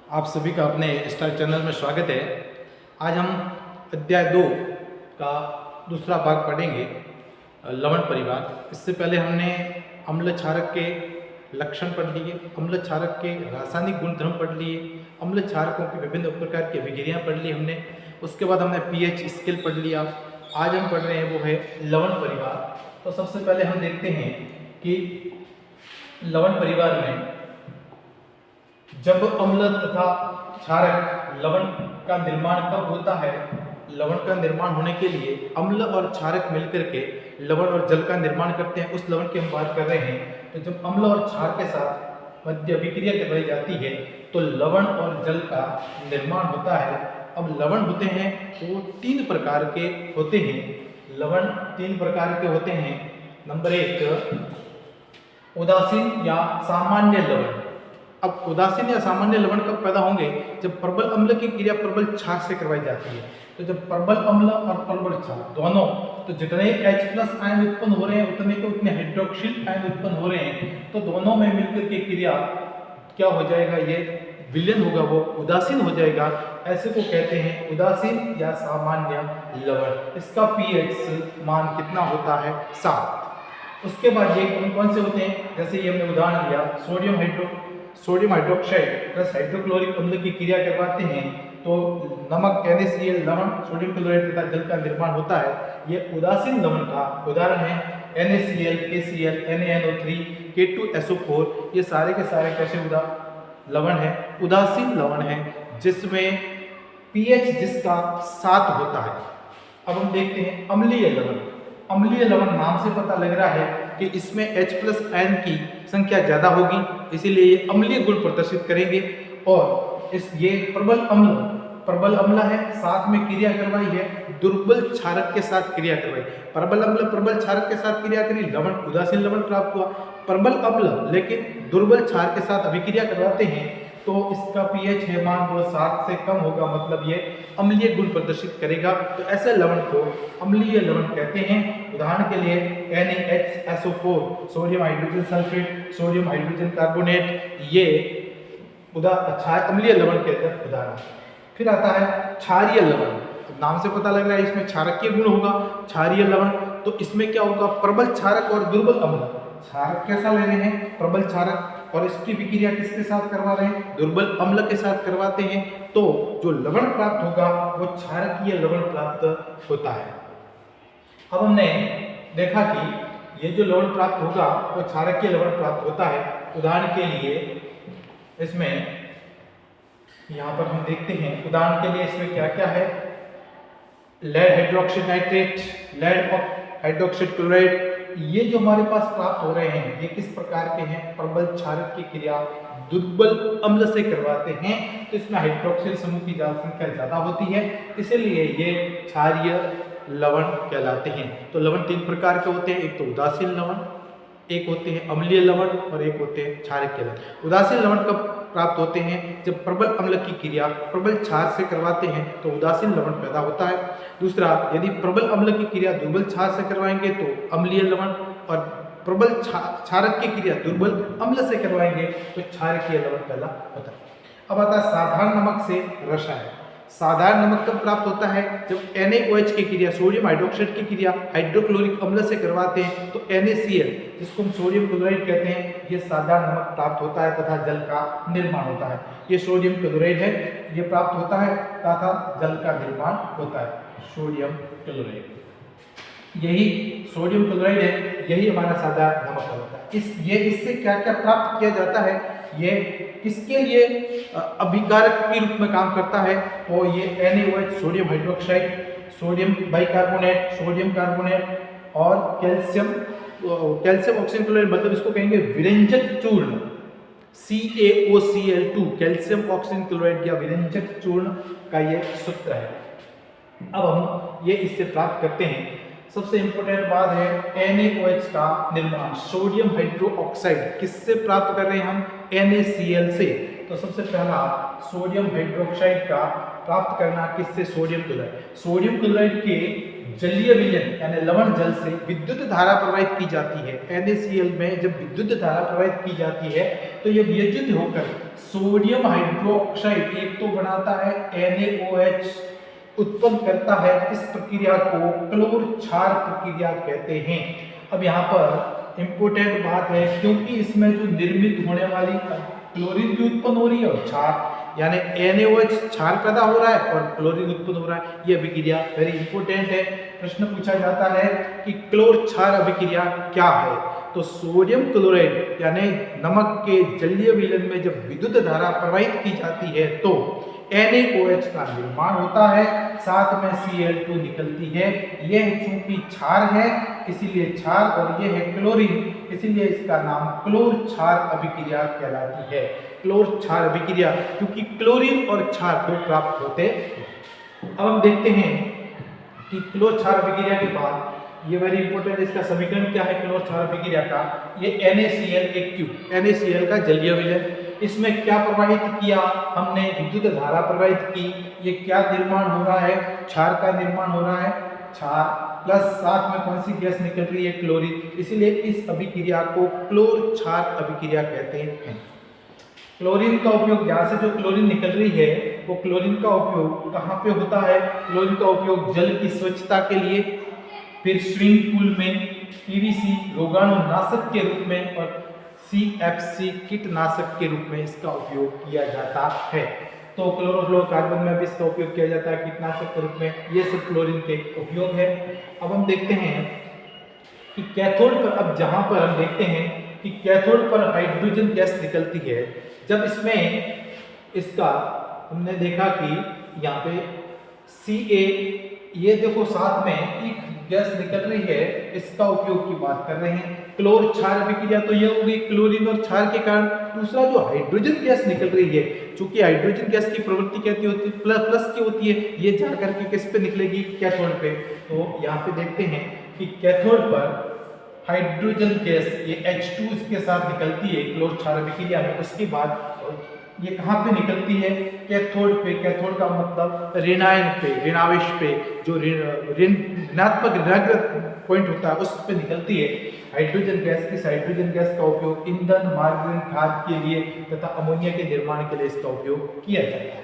आप सभी का अपने स्टार चैनल में स्वागत है। आज हम अध्याय 2 का दूसरा भाग पढ़ेंगे, लवण परिवार। इससे पहले हमने अम्ल क्षारक के लक्षण पढ़ लिए, अम्ल क्षारक के रासायनिक गुणधर्म पढ़ लिए, अम्ल क्षारकों की विभिन्न प्रकार की अभिक्रियाएं पढ़ ली हमने। उसके बाद हमने पीएच स्केल पढ़ लिया। आज हम पढ़ रहे हैं वो है लवण परिवार। तो सबसे पहले हम देखते हैं कि लवण परिवार में जब अम्ल तथा क्षारक लवण का निर्माण कब होता है। लवण का निर्माण होने के लिए अम्ल और क्षारक मिलकर के लवण और जल का निर्माण करते हैं। उस लवण की हम बात कर रहे हैं। तो जब अम्ल और क्षार के साथ मध्य अभिक्रिया करवाई जाती है तो लवण और जल का निर्माण होता है। अब लवण होते हैं वो 3 प्रकार के होते हैं। लवण 3 प्रकार के होते हैं। नंबर 1 उदासीन या सामान्य लवण। अब उदासीन या सामान्य लवण कब पैदा होंगे? जब प्रबल अम्ल की क्रिया प्रबल क्षार से करवाई जाती है। तो जब प्रबल अम्ल और प्रबल क्षार दोनों, तो जितने H+ आयन उत्पन्न हो रहे हैं उतने हाइड्रोक्सिल आयन उत्पन्न हो रहे हैं। तो दोनों में मिलकर के क्रिया क्या हो जाएगा? ये विलयन होगा, वो उदासीन हो जाएगा। ऐसे को कहते हैं उदासीन या सामान्य लवण। इसका pH मान कितना होता है? 7। उसके बाद ये कौन से होते हैं? जैसे ये हमने उदाहरण लिया, सोडियम हाइड्रोक्साइड प्लस हाइड्रोक्लोरिक अम्ल की क्रिया करवाते हैं तो नमक NaCl लवण सोडियम क्लोराइड तथा जल का निर्माण होता है। ये उदासीन लवण का उदाहरण है। NaCl, KCl, NaNO3, K2SO4 ये सारे के सारे कैसे लवण है? उदासीन लवण है, जिसमें pH जिसका 7 होता है। अब हम देखते हैं अम्लीय लवण। अम्लीय लवण नाम से पता लग रहा है कि इसमें H+ आयन की संख्या ज्यादा होगी, इसीलिए ये अम्लीय गुण प्रदर्शित करेंगे। और ये प्रबल अम्ल है, साथ में क्रिया करवाई है दुर्बल क्षारक के साथ क्रिया करवाई। प्रबल अम्ल प्रबल क्षारक के साथ क्रिया करी, लवण उदासीन लवण प्राप्त हुआ। प्रबल अम्ल लेकिन दुर्बल क्षार के साथ अभिक्रिया करवाते हैं तो इसका pH है मान वो 7 से कम होगा, मतलब ये अम्लीय गुण प्रदर्शित करेगा। तो ऐसे लवण को अम्लीय लवण कहते हैं। उदाहरण के लिए NaHSO4 sodium hydrogen sulphate, sodium hydrogen carbonate, ये अम्लीय लवण के उदाहरण। फिर आता है क्षारीय लवण। नाम से पता लग रहा है इसमें क्षारकीय गुण होगा। क्षारीय लवण तो इसमें क्या होगा? प्रबल क्षारक और दुर्बल अम्ल। क्षारक कैसा ले रहे हैं? प्रबल क्षारक, और इसकी विक्रिया किसके साथ करवा रहे हैं? दुर्बल अम्ल के साथ करवाते हैं। तो जो लवण प्राप्त होगा वो क्षारकीय लवण प्राप्त होता है। अब हमने देखा कि ये जो लवण प्राप्त होगा वो क्षारकीय लवण प्राप्त होता है। उदाहरण के लिए इसमें यहाँ पर हम देखते हैं, उदाहरण के लिए इसमें क्या क्या है? Lead hydroxide nitrate, lead hydroxide chloride, ये जो हमारे पास प्राप्त हो रहे हैं ये किस प्रकार के हैं? प्रबल क्षारक की क्रिया दुर्बल अम्ल से करवाते हैं। तो इसमें हाइड्रोक्सिल समूह की संख्या ज्यादा होती है, इसीलिए ये क्षारीय लवण कहलाते हैं। तो लवण 3 प्रकार के होते हैं। एक तो उदासीन लवण, एक होते हैं अम्लीय लवण और एक होते हैं क्षारकीय लवण। उदासीन लवण कब प्राप्त होते हैं? जब प्रबल अम्ल की क्रिया प्रबल क्षार से करवाते हैं तो उदासीन लवण पैदा होता है। दूसरा, यदि प्रबल अम्ल की क्रिया दुर्बल क्षार से करवाएंगे तो अम्लीय लवण, और प्रबल क्षारक की क्रिया दुर्बल अम्ल से करवाएंगे तो क्षारकीय लवण पहला होता है। अब आता है साधारण नमक से रसायन। साधारण नमक कब प्राप्त होता है? जब NaOH की क्रिया सोडियम हाइड्रोक्साइड की क्रिया हाइड्रोक्लोरिक अम्ल से करवाते हैं तो NaCl, जिसको हम सोडियम क्लोराइड कहते हैं, ये साधारण नमक प्राप्त होता है तथा जल का निर्माण होता है। ये सोडियम क्लोराइड है, ये प्राप्त होता है तथा जल का निर्माण होता है। सोडियम क्लोराइड, यही सोडियम क्लोराइड है, यही हमारा साधारण नमक होता है। इससे क्या क्या प्राप्त किया जाता है? ये किसके लिए अभिकारक के रूप में काम करता है? वो ये NaOH sodium hydroxide, sodium bicarbonate, sodium carbonate और कैल्शियम ऑक्सीजन क्लोराइड, मतलब इसको कहेंगे विरंजक चूर्ण, CaOCl2, कैल्शियम ऑक्सीजन क्लोराइड या विरंजक चूर्ण का ये सूत्र है। अब हम ये इससे प्राप्त करते हैं। सबसे इंपॉर्टेंट बात है NaOH का निर्माण। सोडियम हाइड्रोक्साइड किससे प्राप्त कर रहे हैं हम? NaCl से। तो सबसे पहला सोडियम हाइड्रोक्साइड का प्राप्त करना किससे? Sodium chloride. सोडियम क्लोराइड के जलीय विलयन यानी लवण जल से विद्युत धारा प्रवाहित की जाती है, NaCl में जब विद्युत धारा प्रवाहित की जाती है तो ये वियोजित होकर सोडियम हाइड्रोक्साइड एक तो बनाता है NaOH उत्पन्न करता है। इस प्रक्रिया को क्लोर क्षार प्रक्रिया कहते हैं। अब यहाँ पर इम्पोर्टेंट बात है, क्योंकि इसमें जो निर्मित होने वाली क्लोरीन भी उत्पन्न हो रही है और क्षार यानी NaOH क्षार पैदा हो रहा है और क्लोरीन उत्पन्न हो रहा है। यह अभिक्रिया वेरी इंपॉर्टेंट है। प्रश्न पूछा जाता है कि क्लोर क्षार अभिक्रिया क्या है, तो सोडियम क्लोराइड यानी नमक के जलीय विलयन में जब विद्युत धारा प्रवाहित की जाती है तो NaOH का निर्माण होता है, साथ में Cl2 निकलती है। यह चूंकि क्षार है इसीलिए क्षार और यह है क्लोरीन, इसीलिए इसका नाम क्लोर क्षार अभिक्रिया कहलाती है। क्लोर क्षार अभिक्रिया क्योंकि क्लोरीन और क्षार को प्राप्त होते हैं। अब हम देखते हैं कि क्लोर क्षार अभिक्रिया के बाद ये वेरी इंपॉर्टेंट, इसका समीकरण क्या है क्लोर क्षार अभिक्रिया का, ये NaCl NaCl का जलीय विलयन। इसमें क्या प्रवाहित किया हमने, विद्युत धारा प्रवाहित की। ये क्या निर्माण हो रहा है, क्षार का निर्माण हो रहा है, क्षार प्लस साथ में कौन सी गैस निकल रही है, क्लोरीन। इसीलिए इस अभिक्रिया को क्लोर क्षार अभिक्रिया कहते हैं। क्लोरीन का उपयोग, यहाँ से जो क्लोरीन निकल रही है वो क्लोरीन का उपयोग कहाँ पे होता है, क्लोरीन का उपयोग जल की स्वच्छता के लिए, फिर स्विमिंग पूल में, PVC रोगाणुनाशक के रूप में और CFC कीटनाशक के रूप में इसका उपयोग किया जाता है। तो क्लोरोफ्लोरोकार्बन में भी इसका उपयोग किया जाता है कीटनाशक के रूप में। ये सब क्लोरीन के उपयोग है। अब हम देखते हैं कि कैथोड पर, अब जहां पर हम देखते हैं कि कैथोड पर हाइड्रोजन गैस निकलती है, जब इसमें इसका हमने देखा कि यहाँ पे Ca, ये देखो साथ में एक गैस निकल रही है, इसका उपयोग की बात कर रहे हैं। क्लोर क्षार अभिक्रिया तो ये होगी क्लोरीन और क्षार के कारण। दूसरा जो हाइड्रोजन गैस निकल रही है, चूंकि हाइड्रोजन गैस की प्रवृत्ति कहती होती है प्लस की होती है, ये जाकर के किस पे निकलेगी, कैथोड पे। तो यहाँ पे देखते हैं कि कैथोड पर हाइड्रोजन गैस ये H2 इसके साथ निकलती है क्लोर क्षार अभिक्रिया में। उसके बाद ये कहाँ पे निकलती है, कैथोड पे। कैथोड का मतलब ऋणायन पे, ऋणावेश पे, जो ऋणात्मक ऋणाग्रत पॉइंट होता है उस पे निकलती है हाइड्रोजन गैस। इस हाइड्रोजन गैस का उपयोग ईंधन, मार्गारीन, खाद के लिए तथा अमोनिया के निर्माण के लिए इसका उपयोग किया जाता है।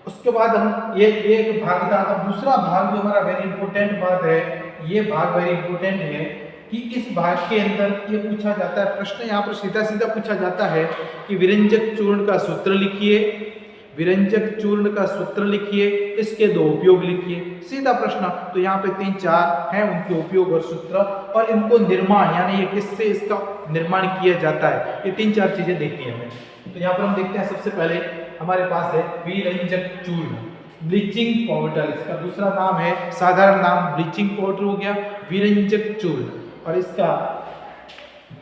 उसके बाद हम ये एक भाग था। अब दूसरा भाग जो हमारा वेरी इंपॉर्टेंट बात है, ये भाग वेरी इंपॉर्टेंट है कि इस भाग के अंदर ये पूछा जाता है, प्रश्न यहाँ पर सीधा सीधा पूछा जाता है कि विरंजक चूर्ण का सूत्र लिखिए, विरंजक चूर्ण का सूत्र लिखिए, इसके दो उपयोग लिखिए। सीधा प्रश्न। तो यहाँ पे 3-4 हैं उनके उपयोग और सूत्र, और इनको निर्माण यानी ये किससे इसका निर्माण किया जाता है, ये 3-4 चीजें देखनी है हमें। तो यहाँ पर हम देखते हैं, सबसे पहले हमारे पास है विरंजक चूर्ण, ब्लीचिंग पाउडर। इसका दूसरा नाम है, साधारण नाम ब्लीचिंग पाउडर हो गया, विरंजक चूर्ण। और इसका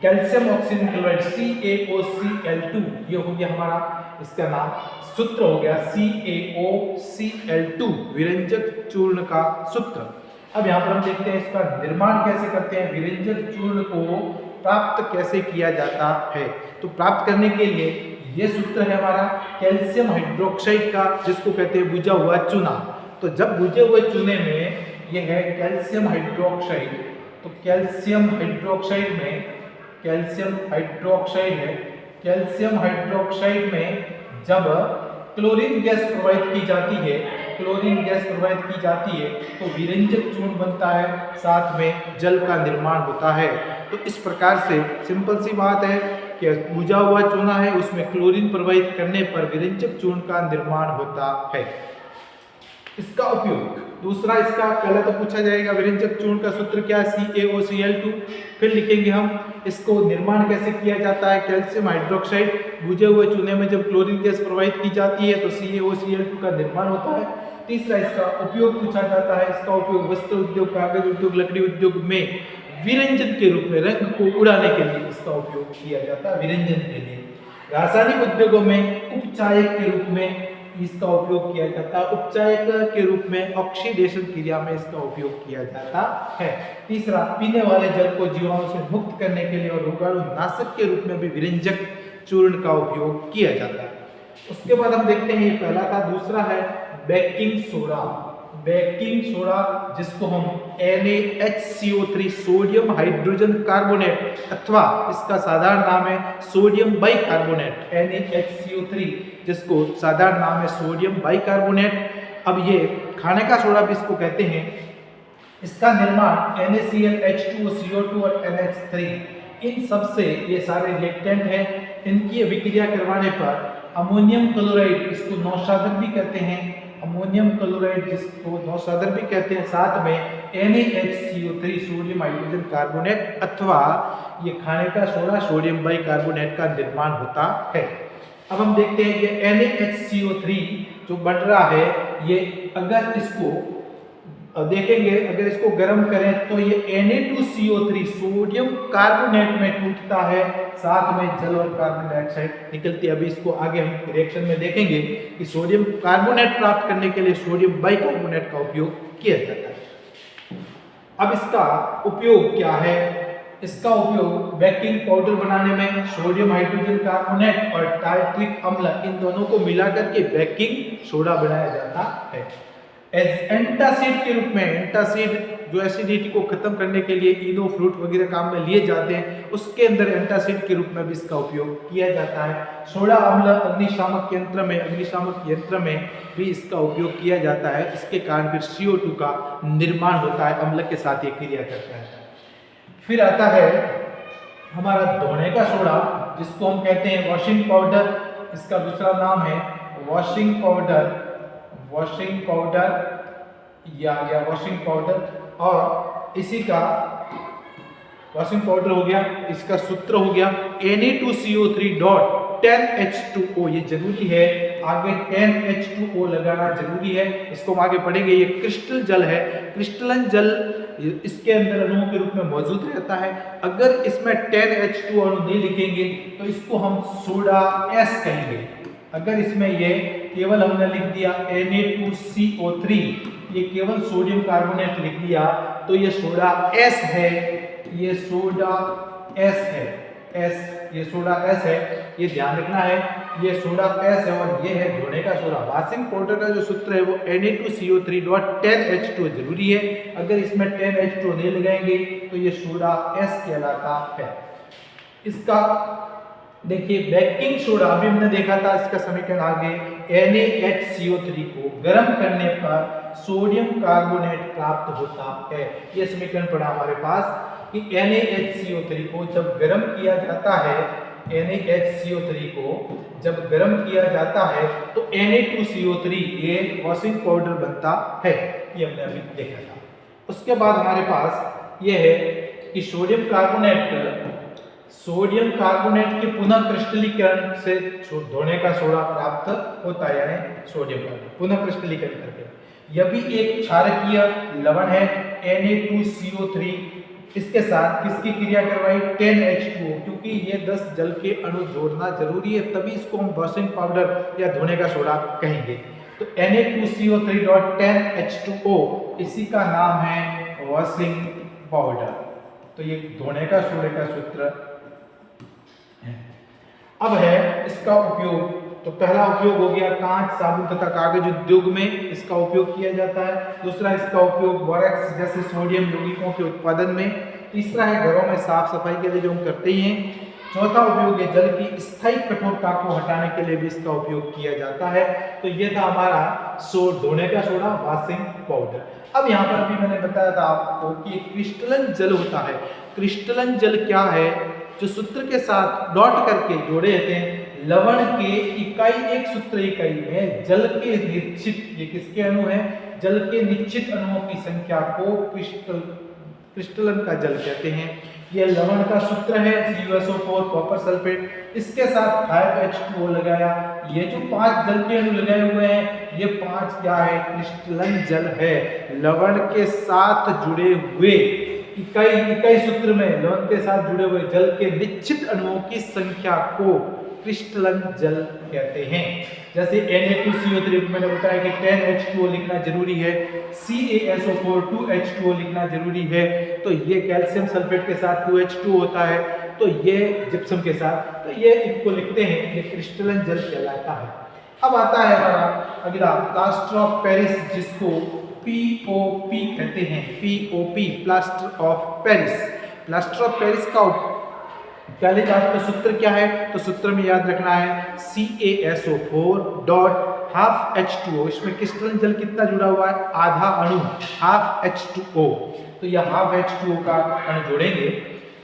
कैल्शियम ऑक्सीजन क्लोराइड CaOCl2, ये हो गया हमारा इसका नाम, सूत्र हो गया CaOCl2, विरंजक चूर्ण का सूत्र। अब यहाँ पर हम देखते हैं इसका निर्माण कैसे करते हैं, विरंजक चूर्ण को प्राप्त कैसे किया जाता है। तो प्राप्त करने के लिए ये सूत्र है हमारा कैल्शियम हाइड्रोक्साइड का, जिसको कहते हैं बुझा हुआ चूना। तो जब बुझे हुए चूने में ये है कैल्शियम हाइड्रोक्साइड, तो कैल्शियम हाइड्रोक्साइड में, कैल्शियम हाइड्रोक्साइड है, कैल्शियम हाइड्रोक्साइड में जब क्लोरीन गैस प्रवाहित की जाती है, क्लोरीन गैस प्रवाहित की जाती है तो विरंजक चूर्ण बनता है, साथ में जल का निर्माण होता है। तो इस प्रकार से सिंपल सी बात है कि बुझा हुआ चूना है, उसमें क्लोरीन प्रवाहित करने पर विरंजक चूर्ण का निर्माण होता है। इसका उपयोग, दूसरा इसका पहले तो पूछा जाएगा विरंजक चूर्ण का सूत्र क्या है, CaOCl2। फिर लिखेंगे हम इसको निर्माण कैसे किया जाता है, कैल्शियम हाइड्रोक्साइड, बुझे हुए चूने में जब क्लोरीन गैस प्रवाहित की जाती है तो CaOCl2 का निर्माण होता है। तीसरा इसका उपयोग पूछा जाता है, इसका उपयोग वस्त्र उद्योग, कागज उद्योग, लकड़ी उद्योग में विरंजन के रूप में, रंग को उड़ाने के लिए इसका उपयोग किया जाता है, विरंजन के लिए। रासायनिक उद्योगों में उपचायक के रूप में इसका उपयोग किया जाता है, उपचायक के रूप में ऑक्सीडेशन क्रिया में इसका उपयोग किया जाता है। तीसरा, पीने वाले जल को जीवाणु से मुक्त करने के लिए और रोगाणुनाशक के रूप में भी विरंजक चूर्ण का उपयोग किया जाता है। उसके बाद हम देखते हैं, ये पहला था। दूसरा है बेकिंग सोडा। बेकिंग सोडा जिसको हम NaHCO3 सोडियम हाइड्रोजन कार्बोनेट अथवा इसका साधारण नाम है सोडियम बाइकार्बोनेट, NaHCO3 जिसको साधारण नाम है सोडियम बाइकार्बोनेट। अब ये खाने का सोडा भी इसको कहते हैं। इसका निर्माण NaCl, H2O, CO2 और NH3 इन सब से ये सारे रिएक्टेंट हैं। इनकी अभिक्रिया करवाने पर अमोनियम क्लोराइड, इसको नौशादर भी कहते हैं, अमोनियम क्लोराइड जिसको नौशादर भी कहते हैं, साथ में NaHCO3 सोडियम हाइड्रोजन कार्बोनेट अथवा ये खाने का सोडा सोडियम बाइकार्बोनेट का निर्माण होता है। अब हम देखते हैं ये NaHCO3 जो बन रहा है, ये अगर इसको देखेंगे, अगर इसको गर्म करें तो ये Na2CO3 सोडियम कार्बोनेट में टूटता है, साथ में जल और कार्बन डाइऑक्साइड निकलती है। अभी इसको आगे हम रिएक्शन में देखेंगे कि सोडियम कार्बोनेट प्राप्त करने के लिए सोडियम बाइकार्बोनेट का उपयोग किया जाता है। अब इसका उपयोग क्या है? इसका उपयोग बेकिंग पाउडर बनाने में सोडियम हाइड्रोजन कार्बोनेट और टार्ट्रिक अम्ल इन दोनों को मिलाकर के बेकिंग सोडा बनाया जाता है। एंटासिड के रूप में, एंटासिड जो एसिडिटी को खत्म करने के लिए इनो फ्रूट वगैरह काम में लिए जाते हैं, उसके अंदर एंटासिड के रूप में भी इसका उपयोग किया जाता है। सोडा अम्ल अग्निशामक यंत्र में भी इसका उपयोग किया जाता है। इसके कारण फिर CO2 का निर्माण होता है, अम्ल के साथ ये क्रिया करता है। फिर आता है हमारा धोने का सोडा जिसको हम कहते हैं वॉशिंग पाउडर। इसका दूसरा नाम है वॉशिंग पाउडर, ये आ गया वॉशिंग पाउडर। और इसी का वॉशिंग पाउडर हो गया, इसका सूत्र हो गया Na2CO3.10H2O। ये जरूरी है, आगे 10H2O लगाना जरूरी है, इसको हम आगे पढ़ेंगे। ये क्रिस्टल जल है, क्रिस्टलन जल इसके अंदर अणुओं के रूप में मौजूद रहता है। अगर इसमें 10H2O अणु नहीं लिखेंगे तो इसको हम सोडा S कहेंगे। अगर इसमें ये केवल हमने लिख दिया Na2CO3, ये केवल सोडियम कार्बोनेट लिख दिया तो ये सोडा S है, ये सोडा S है, ये सोडा S है, ये ध्यान रखना है, ये सोडा S है और ये है धोने का सोडा। वॉशिंग पाउडर का जो सूत्र है वो Na2CO3.10H2O जरूरी है। अगर इसमें 10H2O नहीं लगाएंगे तो ये सोडा S कहलाता है। इसका देखिए बेकिंग सोडा अभी हमने देखा था, इसका समीकरण आगे NaHCO3 को गर्म करने पर सोडियम कार्बोनेट प्राप्त होता है। यह समीकरण पड़ा हमारे पास कि NaHCO3 को जब गर्म किया जाता है, NaHCO3 को जब गर्म किया जाता है तो Na2CO3 ये वॉशिंग पाउडर बनता है। ये हमने अभी देखा था। उसके बाद हमारे पास ये है कि सोडियम कार्बोनेट के पुनः क्रिस्टलीकरण से धोने का सोडा प्राप्त होता है, यानी सोडियम कार्बोनेट पुनः क्रिस्टलीकरण करके। यह भी एक क्षारकीय लवण है Na2CO3। इसके साथ किसकी क्रिया करवाई? 10H2O, क्योंकि ये 10 जल के अणु जोड़ना जरूरी है, तभी इसको हम वॉशिंग पाउडर या धोने का सोडा कहेंगे। तो Na2CO3.10H2O इसी का नाम है वॉशिंग पाउडर। तो ये धोने का सोडे का सूत्र है। अब है इसका उपयोग। तो पहला उपयोग हो गया कांच, साबुन तथा कागज उद्योग में इसका उपयोग किया जाता है। दूसरा इसका उपयोग बोरेक्स जैसे सोडियम यौगिकों के उत्पादन में। तीसरा है घरों में साफ सफाई के लिए जो हम करते ही हैं। चौथा उपयोग है जल की स्थायी कठोरता को हटाने के लिए भी इसका उपयोग किया जाता है। तो ये था हमारा धोने का सोडा, वॉशिंग पाउडर। अब यहाँ पर भी मैंने बताया था आपको कि क्रिस्टलन जल होता है। क्रिस्टलन जल क्या है? जो सूत्र के साथ डॉट करके जोड़े रहते हैं, लवण के इकाई एक सूत्र इकाई में जल के निश्चित, ये किसके अणु हैं? जल के निश्चित अणुओं की संख्या को क्रिस्टलन का जल कहते हैं। यह लवण का सूत्र है CuSO4 कॉपर सल्फेट। इसके साथ 5H2O लगाया। ये जो 5 जल के अणु लगाए हुए हैं, ये 5 क्या है? क्रिस्टलन जल है। लवण के साथ जुड़े हुए इकाई सूत्र में लवण के साथ जुड़े हुए जल के निश्चित अणुओं की संख्या को क्रिस्टलन जल कहते हैं। जैसे Na2CO3 मैंने बताया कि 10H2O लिखना जरूरी है, CaSO4 2H2O लिखना जरूरी है। तो ये कैल्शियम सल्फेट के साथ 2H2O होता है, तो ये जिप्सम के साथ, तो ये इनको लिखते हैं, ये क्रिस्टलन जल कहलाता है। अब आता है हमारा अगला प्लास्टर ऑफ पेरिस, जिसको POP कहते हैं, POP plaster of Paris. Plaster of Paris का पहले चार्ट का सूत्र क्या है, तो सूत्र में याद रखना है CaSO4 डॉट हाफ H2O। इसमें क्रिस्टलन जल कितना जुड़ा हुआ है, आधा अणु, हाफ H2O। तो यह हाफ H2O का अणु जोड़ेंगे।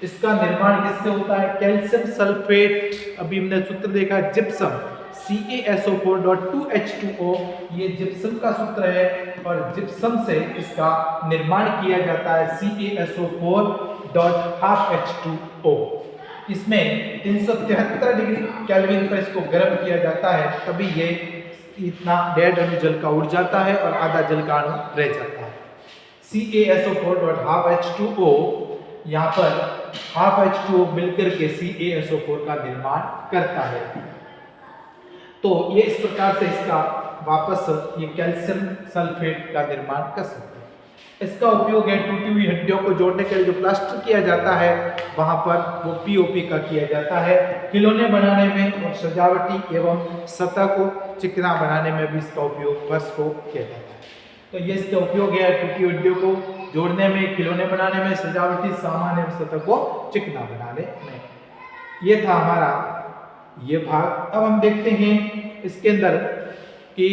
इसका निर्माण किससे होता है, कैल्शियम सल्फेट, अभी हमने सूत्र देखा जिप्सम, CaSO4.2H2O, ये जिप्सम का सूत्र है और जिप्सम से इसका निर्माण किया जाता है CaSO4.12H2O। इसमें 373 डिग्री केल्विन पर इसको गर्म किया जाता है, तभी ये इतना 1.5 अणु जल का उड़ जाता है और आधा जल का अणु रह जाता है। CaSO4.12H2O, यहाँ पर हाफ H2O मिलकर के CaSO4 का निर्माण करता है। तो ये इस प्रकार से इसका वापस ये कैल्शियम सल्फेट का निर्माण कर सकते हैं। इसका उपयोग है टूटी हुई हड्डियों को जोड़ने के लिए, जो प्लास्टर किया जाता है वहां पर वो POP का किया जाता है। खिलौने बनाने में और सजावटी एवं सतह को चिकना बनाने में भी इसका उपयोग फर्श को किया जाता है। तो ये इसका उपयोग है टूटी हड्डियों को जोड़ने में, खिलौने बनाने में, सजावटी सामान एवं सतह को चिकना बनाने में। ये था हमारा ये भाग। अब हम देखते हैं इसके अंदर कि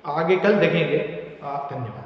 आगे कल देखेंगे। धन्यवाद।